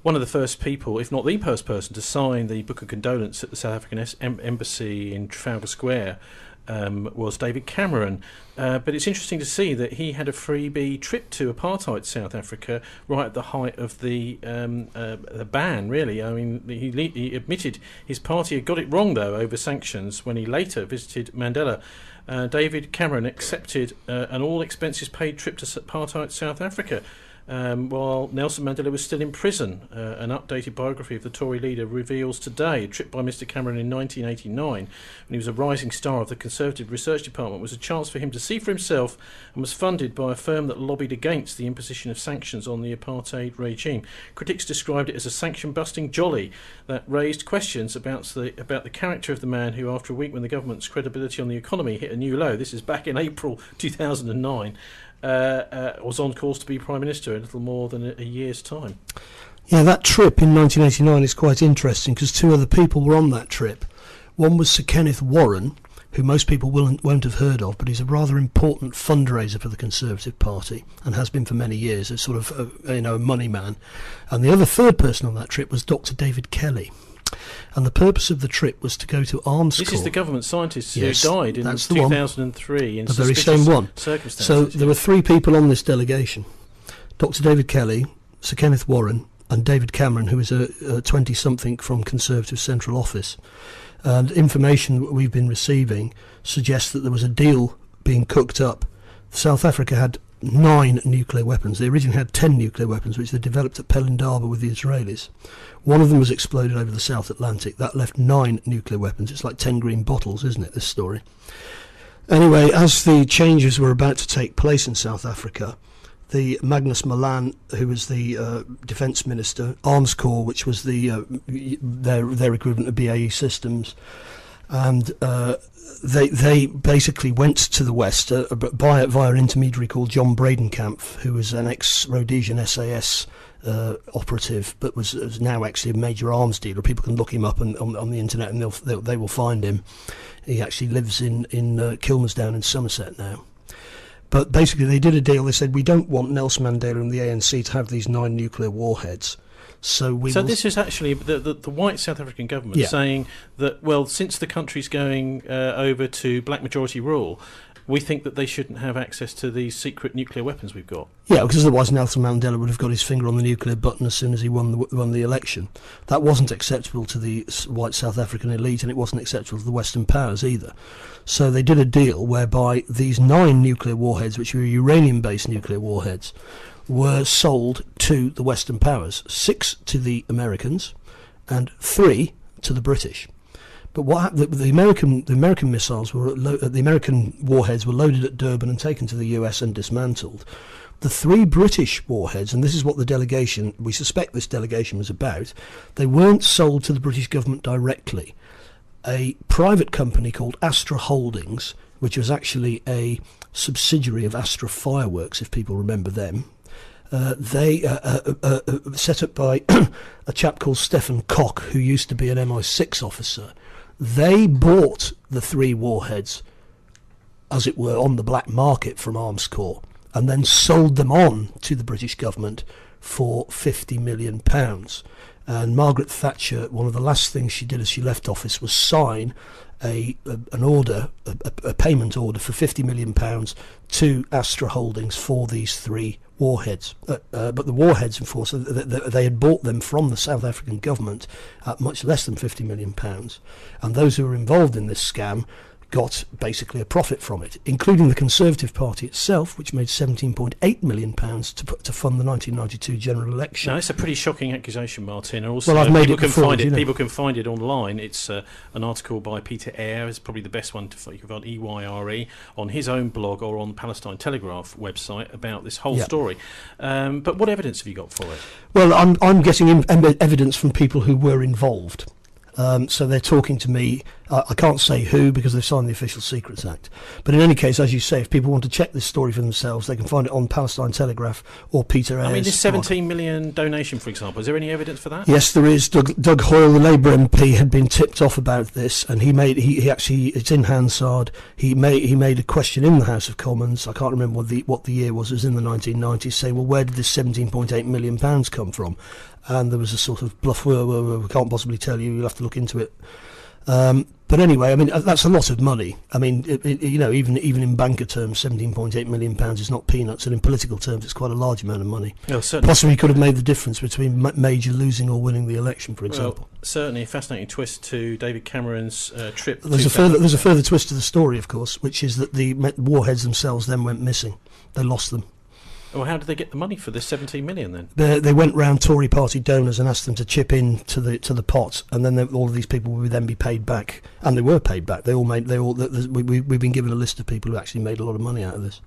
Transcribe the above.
one of the first people, if not the first person, to sign the Book of Condolence at the South African Embassy in Trafalgar Square was David Cameron. But it's interesting to see that he had a freebie trip to apartheid South Africa right at the height of the ban, really. I mean, he admitted his party had got it wrong, though, over sanctions when he later visited Mandela. David Cameron accepted an all-expenses-paid trip to apartheid South Africa while Nelson Mandela was still in prison. An updated biography of the Tory leader reveals today a trip by Mr Cameron in 1989, when he was a rising star of the Conservative Research Department, was a chance for him to see for himself and was funded by a firm that lobbied against the imposition of sanctions on the apartheid regime. Critics described it as a sanction-busting jolly that raised questions about the character of the man who, after a week when the government's credibility on the economy hit a new low, this is back in April 2009, was on course to be Prime Minister in a little more than a year's time. Yeah, that trip in 1989 is quite interesting because two other people were on that trip. One was Sir Kenneth Warren, who most people won't have heard of, but he's a rather important fundraiser for the Conservative Party and has been for many years, a sort of a money man. And the other third person on that trip was Dr. David Kelly. And the purpose of the trip was to go to arms corps. This is the government scientist who died in 2003 in the very same one. Circumstances. So there were three people on this delegation: Dr. David Kelly, Sir Kenneth Warren, and David Cameron, who is a 20-something from Conservative Central Office. And information that we've been receiving suggests that there was a deal being cooked up. South Africa had 9 nuclear weapons. They originally had 10 nuclear weapons, which they developed at Pelindaba with the Israelis. One of them was exploded over the South Atlantic. That left 9 nuclear weapons. It's like 10 green bottles, isn't it, this story? Anyway, as the changes were about to take place in South Africa, the Magnus Malan, who was the Defence Minister, Arms Corps, which was the their equivalent of BAE Systems, and they basically went to the West via an intermediary called John Bradenkamp, who was an ex-Rhodesian SAS operative, but was now actually a major arms dealer. People can look him up on the internet and they will find him. He actually lives in Kilmansdown in Somerset now. But basically they did a deal. They said, we don't want Nelson Mandela and the ANC to have these 9 nuclear warheads. So this is actually the white South African government saying that, well, since the country's going over to black majority rule, we think that they shouldn't have access to these secret nuclear weapons we've got. Yeah, because otherwise Nelson Mandela would have got his finger on the nuclear button as soon as he won the election. That wasn't acceptable to the white South African elite, and it wasn't acceptable to the Western powers either. So they did a deal whereby these 9 nuclear warheads, which were uranium-based nuclear warheads, were sold to the Western powers. 6 to the Americans and 3 to the British. But what happened? The American missiles the American warheads were loaded at Durban and taken to the US and dismantled. The 3 British warheads, and this is what we suspect this delegation was about, they weren't sold to the British government directly. A private company called Astra Holdings, which was actually a subsidiary of Astra Fireworks, if people remember them, they set up by a chap called Stephen Koch, who used to be an MI6 officer. They bought the 3 warheads, as it were, on the black market from Arms Corps, and then sold them on to the British government for £50 million. And Margaret Thatcher, one of the last things she did as she left office was sign a payment order for £50 million to Astra Holdings for these 3 warheads. But the warheads, of course, they had bought them from the South African government at much less than £50 million. And those who were involved in this scam got basically a profit from it, including the Conservative Party itself, which made £17.8 million to fund the 1992 general election. Now, it's a pretty shocking accusation, Martin. Also, well, I've made it before, people can find it online. It's an article by Peter Eyre. It's probably the best one to find. You can find EYRE on his own blog or on the Palestine Telegraph website about this whole story. But what evidence have you got for it? Well, I'm getting evidence from people who were involved. So they're talking to me I can't say who because they've signed the Official Secrets Act. But in any case, as you say, if people want to check this story for themselves, they can find it on Palestine Telegraph or Peter Ayres. I mean, this 17 million donation, for example, is there any evidence for that? Yes, there is. Doug Hoyle, the Labour MP, had been tipped off about this, and he actually, it's in Hansard. He made a question in the House of Commons. I can't remember what the year was. It was in the 1990s, saying, well, where did this 17.8 million pounds come from? And there was a sort of bluff, we can't possibly tell you, you'll have to look into it. But anyway, I mean, that's a lot of money. I mean, even in banker terms, £17.8 million is not peanuts, and in political terms, it's quite a large amount of money. Oh, certainly. Possibly could have made the difference between Major losing or winning the election, for example. Well, certainly a fascinating twist to David Cameron's trip. There's a further twist to the story, of course, which is that the warheads themselves then went missing. They lost them. Well, how did they get the money for this 17 million then? They went round Tory party donors and asked them to chip in to the pot, and then all of these people would then be paid back, and they were paid back. We've been given a list of people who actually made a lot of money out of this.